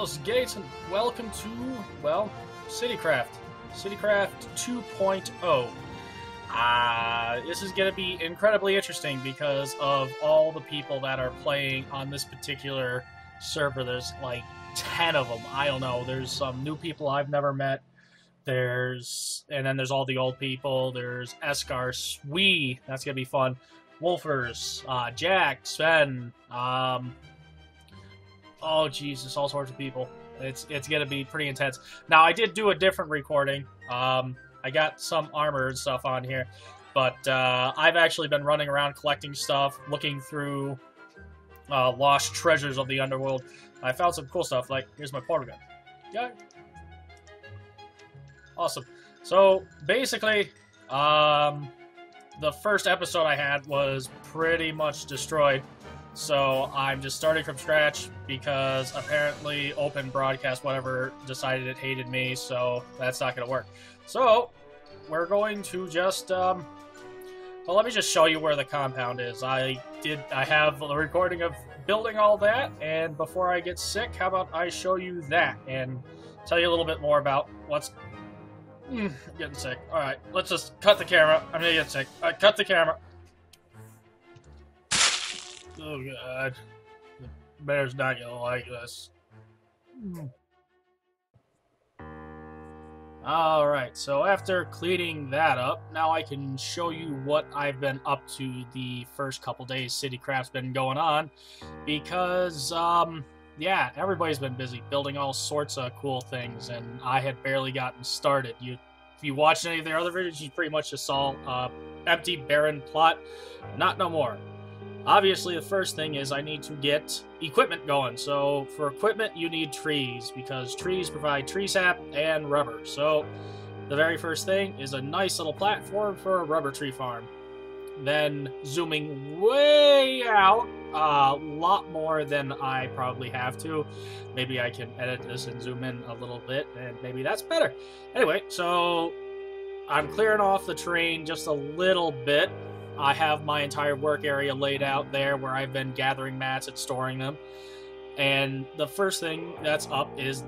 Those gates, and welcome to, well, Citycraft. Citycraft 2.0. This is going to be incredibly interesting because of all the people that are playing on this particular server. There's like 10 of them. I don't know. There's some new people I've never met. And then there's all the old people. There's Eskar, Swee. That's going to be fun. Wolfers, Jack, Sven, oh Jesus, all sorts of people. It's gonna be pretty intense. Now I did do a different recording. I got some armor and stuff on here, but I've actually been running around collecting stuff, looking through lost treasures of the underworld. I found some cool stuff. Like here's my portal gun. Yeah. Awesome. So basically, the first episode I had was pretty much destroyed. So I'm just starting from scratch because apparently Open Broadcast, whatever, decided it hated me, so that's not going to work. So we're going to just, well, let me just show you where the compound is. I have the recording of building all that, and before I get sick, how about I show you that and tell you a little bit more about what's getting sick. Alright, let's just cut the camera. I'm gonna get sick. Alright, cut the camera. Oh god. The bear's not gonna like this. Alright, so after cleaning that up, now I can show you what I've been up to the first couple days Citycraft's been going on. Because, yeah, everybody's been busy building all sorts of cool things, and I had barely gotten started. If you watched any of their other videos, you pretty much just saw empty, barren plot. Not no more. Obviously, the first thing is I need to get equipment going. So for equipment, you need trees, because trees provide tree sap and rubber. So the very first thing is a nice little platform for a rubber tree farm. Then zooming way out, a lot more than I probably have to. Maybe I can edit this and zoom in a little bit, and maybe that's better. Anyway, so I'm clearing off the terrain just a little bit. I have my entire work area laid out there where I've been gathering mats and storing them. And the first thing that's up is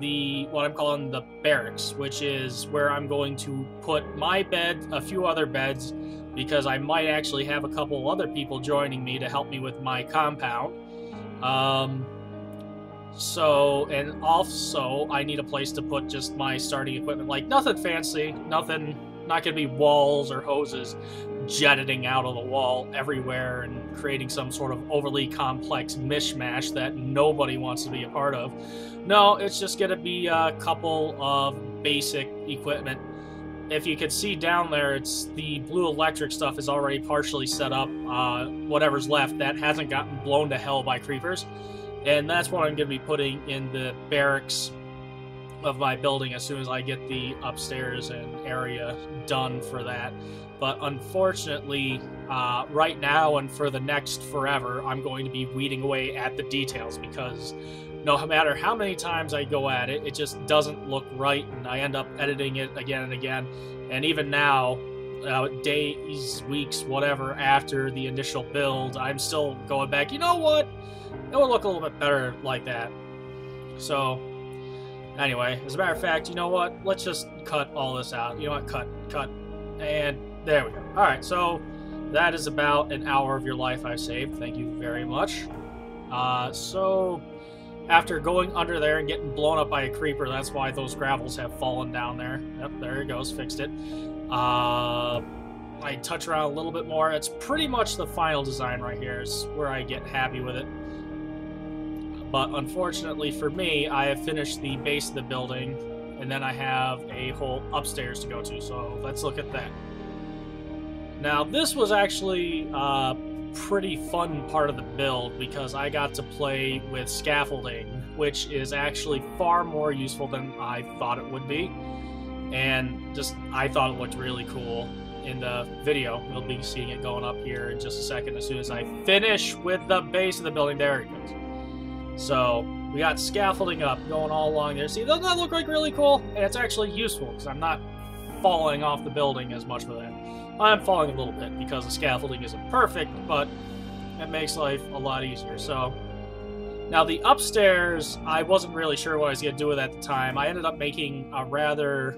what I'm calling the barracks, which is where I'm going to put my bed, a few other beds, because I might actually have a couple other people joining me to help me with my compound. And also I need a place to put just my starting equipment, like nothing fancy, not gonna be walls or hoses jetting out of the wall everywhere and creating some sort of overly complex mishmash that nobody wants to be a part of. No, it's just gonna be a couple of basic equipment. If you could see down there, it's the blue electric stuff is already partially set up. Whatever's left, that hasn't gotten blown to hell by creepers. And that's what I'm going to be putting in the barracks of my building as soon as I get the upstairs and area done for that. But unfortunately, right now and for the next forever, I'm going to be weeding away at the details, because no matter how many times I go at it, it just doesn't look right, and I end up editing it again and again. And even now, days, weeks, whatever, after the initial build, I'm still going back, you know what? It would look a little bit better like that. So, anyway, as a matter of fact, you know what? Let's just cut all this out. You know what? Cut. And there we go. Alright, so that is about an hour of your life I've saved. Thank you very much. So after going under there and getting blown up by a creeper, that's why those gravels have fallen down there. Yep, there it goes, fixed it. I touch around a little bit more. It's pretty much the final design right here is where I get happy with it. But unfortunately for me, I have finished the base of the building, and then I have a whole upstairs to go to, so let's look at that. Now, this was actually a pretty fun part of the build, because I got to play with scaffolding, which is actually far more useful than I thought it would be. And I thought it looked really cool in the video. We'll be seeing it going up here in just a second as soon as I finish with the base of the building. There it goes. So we got scaffolding up going all along there. See, doesn't that look like really cool? And it's actually useful because I'm not falling off the building as much for that. I'm falling a little bit because the scaffolding isn't perfect, but it makes life a lot easier. So Now, the upstairs, I wasn't really sure what I was going to do with at the time. I ended up making a rather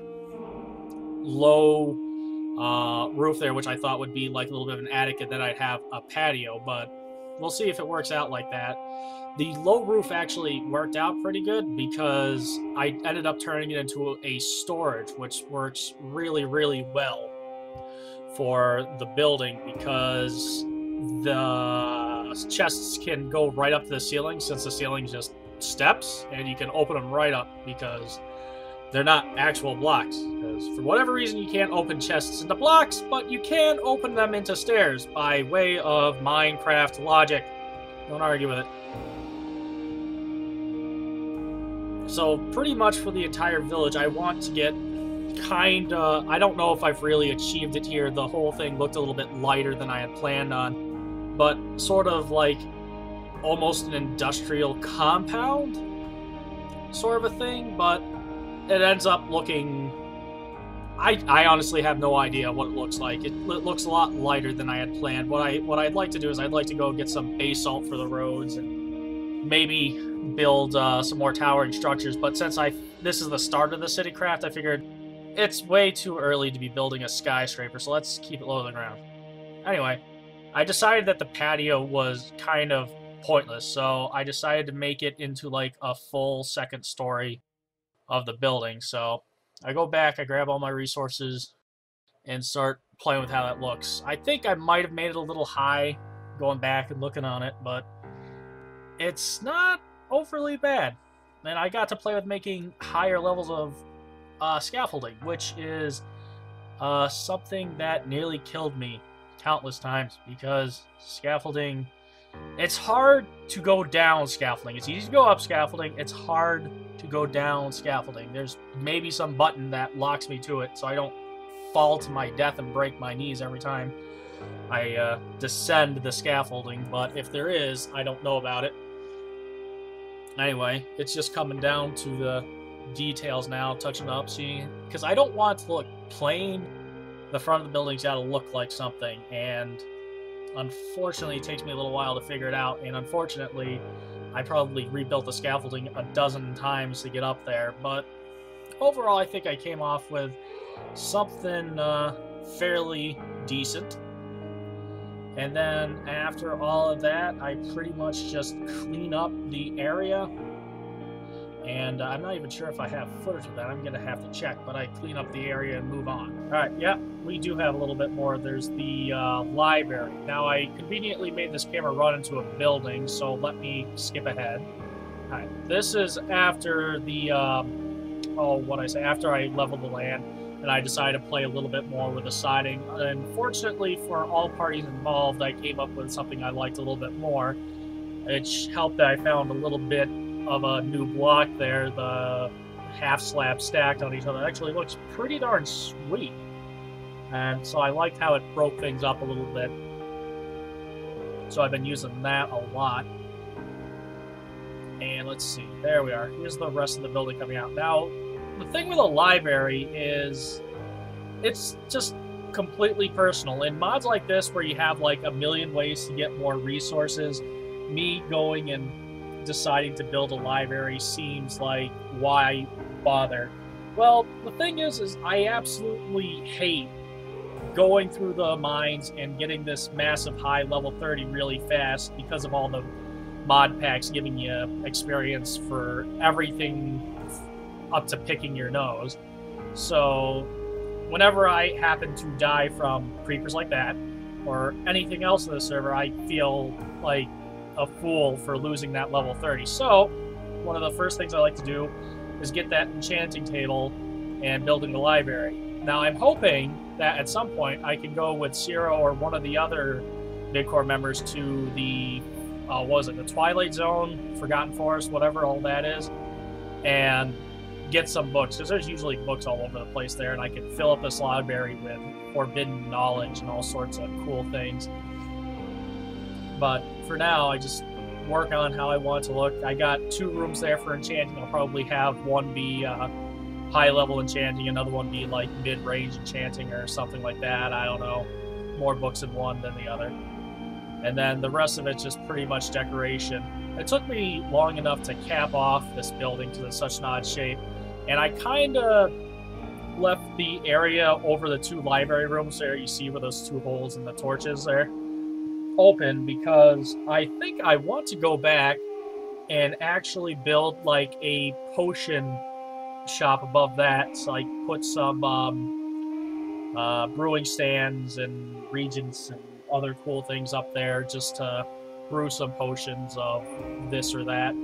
low roof there, which I thought would be like a little bit of an attic, and then I'd have a patio, but we'll see if it works out like that. The low roof actually worked out pretty good because I ended up turning it into a storage, which works really, really well for the building because the chests can go right up to the ceiling since the ceiling just steps, and you can open them right up because they're not actual blocks. Because for whatever reason, you can't open chests into blocks, but you can open them into stairs by way of Minecraft logic. Don't argue with it. So pretty much for the entire village, I want to get kinda... I don't know if I've really achieved it here. The whole thing looked a little bit lighter than I had planned on. But sort of like almost an industrial compound sort of a thing, but it ends up looking... I honestly have no idea what it looks like. It looks a lot lighter than I had planned. What I'd like to do is I'd like to go get some basalt for the roads and maybe build some more towering structures. But since this is the start of the Citycraft, I figured it's way too early to be building a skyscraper, so let's keep it low to the ground. Anyway, I decided that the patio was kind of pointless, so I decided to make it into like a full second story of the building. So I go back, I grab all my resources, and start playing with how that looks. I think I might have made it a little high going back and looking on it, but it's not overly bad. And I got to play with making higher levels of scaffolding, which is something that nearly killed me countless times, because scaffolding, it's hard to go down scaffolding. It's easy to go up scaffolding. It's hard to go down scaffolding. There's maybe some button that locks me to it so I don't fall to my death and break my knees every time I descend the scaffolding, but if there is, I don't know about it. Anyway, it's just coming down to the details now, touching up, seeing, because I don't want it to look plain. The front of the building's got to look like something, and unfortunately it takes me a little while to figure it out, and unfortunately I probably rebuilt the scaffolding a dozen times to get up there, but overall I think I came off with something fairly decent. And then after all of that, I pretty much just clean up the area. And I'm not even sure if I have footage of that. I'm going to have to check, but I clean up the area and move on. All right, yeah, we do have a little bit more. There's the library. Now, I conveniently made this camera run into a building, so let me skip ahead. All right, this is after the, after I leveled the land, and I decided to play a little bit more with the siding. Unfortunately, for all parties involved, I came up with something I liked a little bit more, which helped that I found a little bit of a new block there. The half slab stacked on each other actually looks pretty darn sweet, and so I liked how it broke things up a little bit, so I've been using that a lot. And let's see, there we are. Here's the rest of the building coming out. Now the thing with a library is it's just completely personal. In mods like this where you have like a million ways to get more resources, me going and deciding to build a library seems like, why bother? Well, the thing is I absolutely hate going through the mines and getting this massive high level 30 really fast because of all the mod packs giving you experience for everything up to picking your nose. So whenever I happen to die from creepers like that or anything else in the server, I feel like a fool for losing that level 30. So one of the first things I like to do is get that enchanting table and building a library. Now I'm hoping that at some point I can go with Zero or one of the other Midcore members to the what was it, the Twilight Zone, Forgotten Forest, whatever all that is, and get some books, because there's usually books all over the place there, and I can fill up this library with forbidden knowledge and all sorts of cool things. But for now, I just work on how I want it to look. I got 2 rooms there for enchanting. I'll probably have one be high-level enchanting, another one be like mid-range enchanting or something like that. I don't know. More books in one than the other. And then the rest of it's just pretty much decoration. It took me long enough to cap off this building to such an odd shape, and I kind of left the area over the 2 library rooms there. You see where those 2 holes in the torches there open, because I think I want to go back and actually build like a potion shop above that, so I put some brewing stands and regents and other cool things up there just to brew some potions of this or that.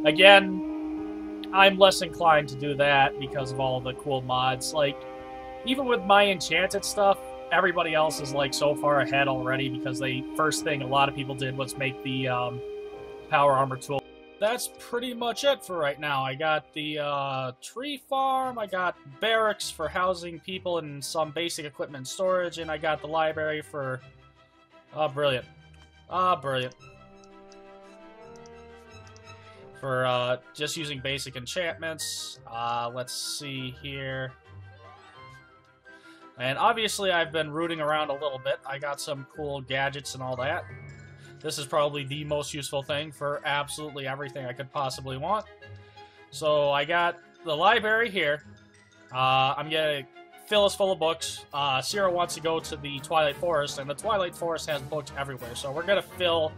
Again, I'm less inclined to do that because of all the cool mods. Like, even with my enchanted stuff, everybody else is like so far ahead already, because first thing a lot of people did was make the power armor tool. That's pretty much it for right now. I got the tree farm, I got barracks for housing people and some basic equipment and storage, and I got the library for... Oh, brilliant. Ah, brilliant. For just using basic enchantments. Let's see here. And obviously I've been rooting around a little bit. I got some cool gadgets and all that. This is probably the most useful thing for absolutely everything I could possibly want. So I got the library here. I'm going to fill this full of books. Sierra wants to go to the Twilight Forest, and the Twilight Forest has books everywhere. So we're going to fill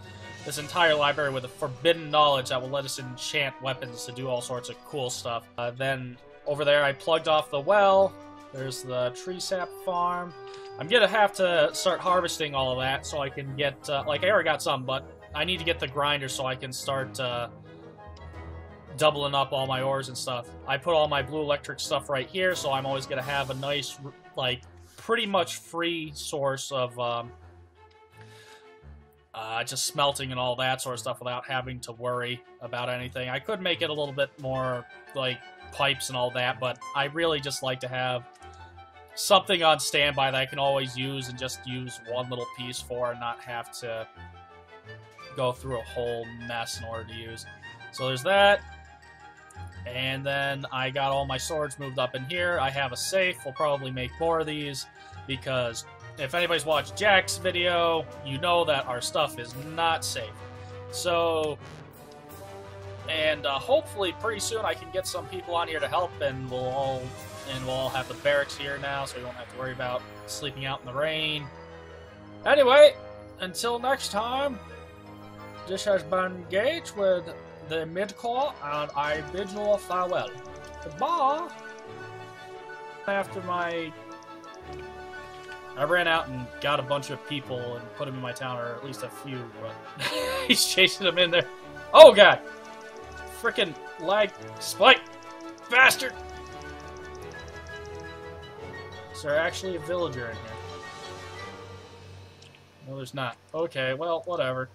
this entire library with a forbidden knowledge that will let us enchant weapons to do all sorts of cool stuff. Then over there I plugged off the well. There's the tree sap farm. I'm gonna have to start harvesting all of that so I can get, like, I already got some, but I need to get the grinder so I can start doubling up all my ores and stuff. I put all my blue electric stuff right here, so I'm always gonna have a nice, like, pretty much free source of just smelting and all that sort of stuff without having to worry about anything. I could make it a little bit more, like, pipes and all that, but I really just like to have something on standby that I can always use and just use one little piece for and not have to go through a whole mess in order to use. So there's that. And then I got all my swords moved up in here. I have a safe. We'll probably make more of these because if anybody's watched Jack's video, you know that our stuff is not safe. So, and hopefully pretty soon I can get some people on here to help, and we'll all have the barracks here now, so we won't have to worry about sleeping out in the rain. Anyway, until next time, this has been Gage with the Midcore, and I bid you a farewell. Goodbye! After I ran out and got a bunch of people and put them in my town, or at least a few, but he's chasing them in there. Oh god! Frickin' lag spike! Bastard! Is there actually a villager in here? No, there's not. Okay, well, whatever.